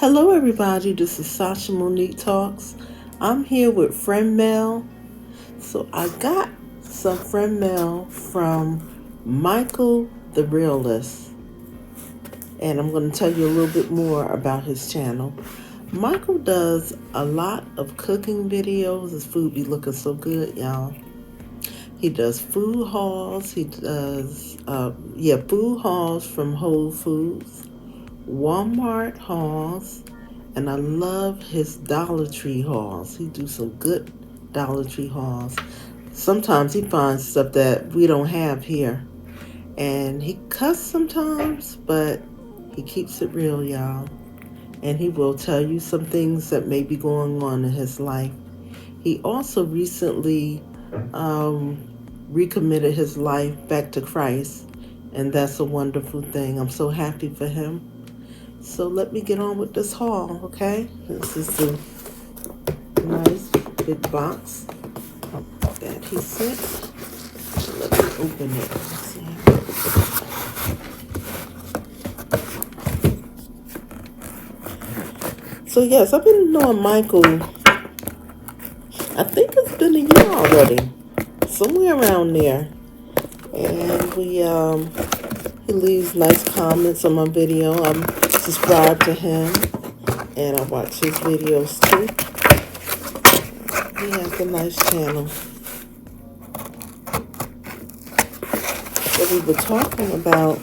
Hello everybody, this is Sasha Monique Talks. I'm here with friend mail. So I got some friend mail from Michael the Realist. And I'm going to tell you a little bit more about his channel. Michael does a lot of cooking videos. His food be looking so good, y'all. He does food hauls. He does, food hauls from Whole Foods, Walmart hauls, and I love his Dollar Tree hauls. He do some good Dollar Tree hauls. Sometimes he finds stuff that we don't have here, and he cuss sometimes, but he keeps it real, y'all. And he will tell you some things that may be going on in his life. He also recently recommitted his life back to Christ, and that's a wonderful thing. I'm so happy for him. So let me get on with this haul, okay? This is the nice big box that he sent. Let me open it. So yes, I've been knowing Michael, I think it's been a year already. Somewhere around there. And he leaves nice comments on my video. I'm subscribed to him and I watch his videos too. He has a nice channel. But we were talking about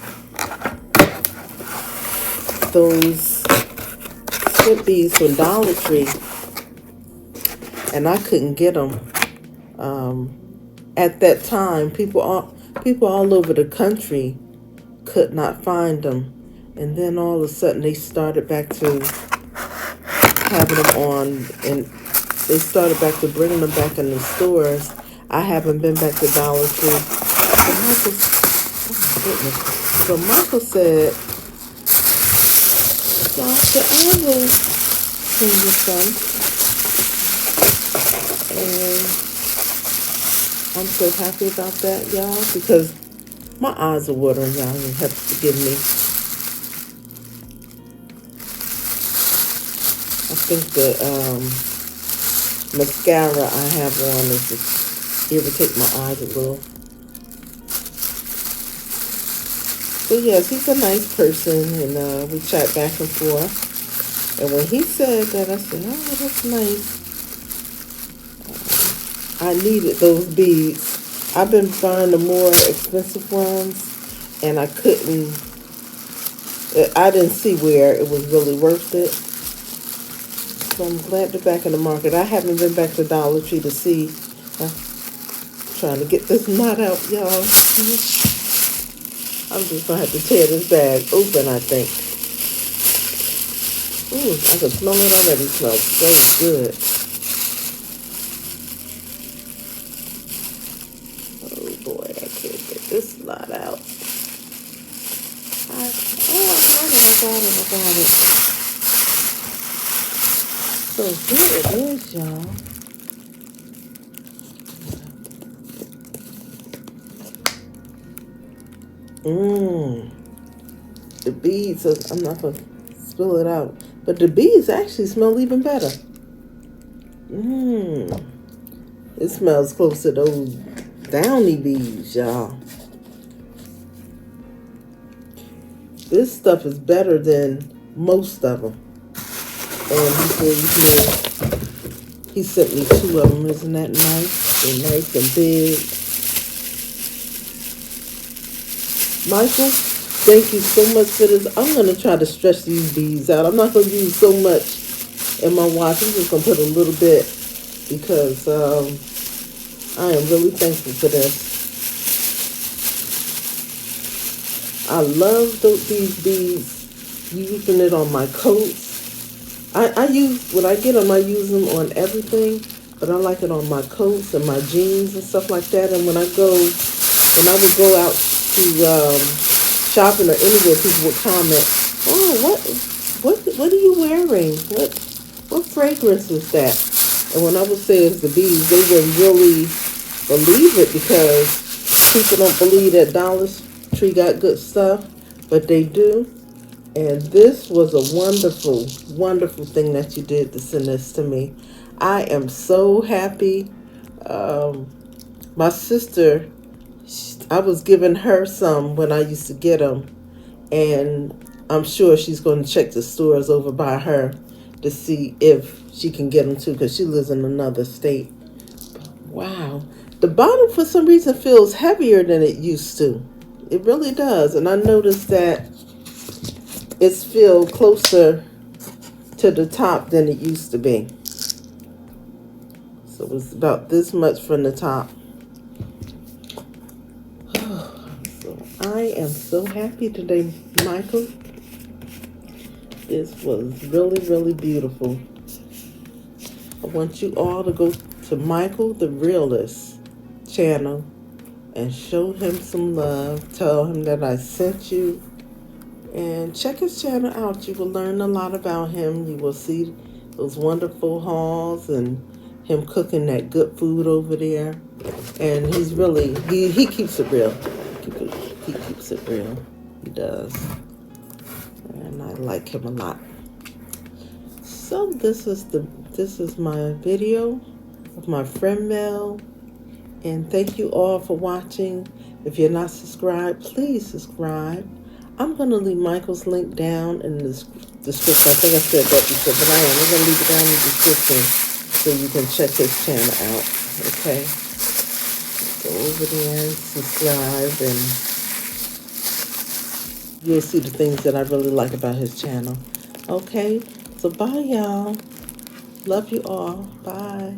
those sweet beads from Dollar Tree, and I couldn't get them. At that time, people all over the country could not find them, and then all of a sudden they started back to having them on, and they started back to bringing them back in the stores. I haven't been back to Dollar Tree. So Michael said, Doctor, I will send you some. And I'm so happy about that, y'all, because my eyes are watering, y'all. You have to forgive me. I think the mascara I have on is just irritate my eyes a little. So yes, he's a nice person, and we chat back and forth. And when he said that, I said, oh, that's nice. I needed those beads. I've been buying the more expensive ones, and I didn't see where it was really worth it. So I'm glad they're back in the market. I haven't been back to Dollar Tree to see. I'm trying to get this knot out, y'all. I'm just going to have to tear this bag open, I think. Ooh, I can smell it already. It smells so good. Oh boy, I can't get this knot out. I got it. So here it is, y'all. The beads, I'm not going to spill it out. But the beads actually smell even better. It smells close to those Downy beads, y'all. This stuff is better than most of them. And he sent me 2 of them. Isn't that nice? They're nice and big. Michael, thank you so much for this. I'm going to try to stretch these beads out. I'm not going to use so much in my watch. I'm just going to put a little bit because I am really thankful for this. I love these beads, using it on my coats. When I get them, I use them on everything, but I like it on my coats and my jeans and stuff like that. And when I would go out to shopping or anywhere, people would comment, "Oh, what are you wearing? What fragrance is that?" And when I would say it's the beads, they wouldn't really believe it because people don't believe that Dollar Tree got good stuff, but they do. And this was a wonderful, wonderful thing that you did to send this to me. I am so happy. Um, my sister, I was giving her some when I used to get them, and I'm sure she's going to check the stores over by her to see if she can get them too, because she lives in another state. Wow. The bottle for some reason feels heavier than it used to. It really does. And I noticed that it's filled closer to the top than it used to be. So it was about this much from the top. So I am so happy today, Michael. This was really, really beautiful. I want you all to go to Michael the Realist channel and show him some love. Tell him that I sent you. And check his channel out. You will learn a lot about him. You will see those wonderful hauls and him cooking that good food over there. And he's really, he keeps it real. He keeps it real. He does. And I like him a lot. So this is my video of my friend Mel. And thank you all for watching. If you're not subscribed, please subscribe. I'm going to leave Michael's link down in the description. I think I said that before, but I am. I'm going to leave it down in the description so you can check his channel out. Okay? Go over there and subscribe, and you'll see the things that I really like about his channel. Okay? So bye, y'all. Love you all. Bye.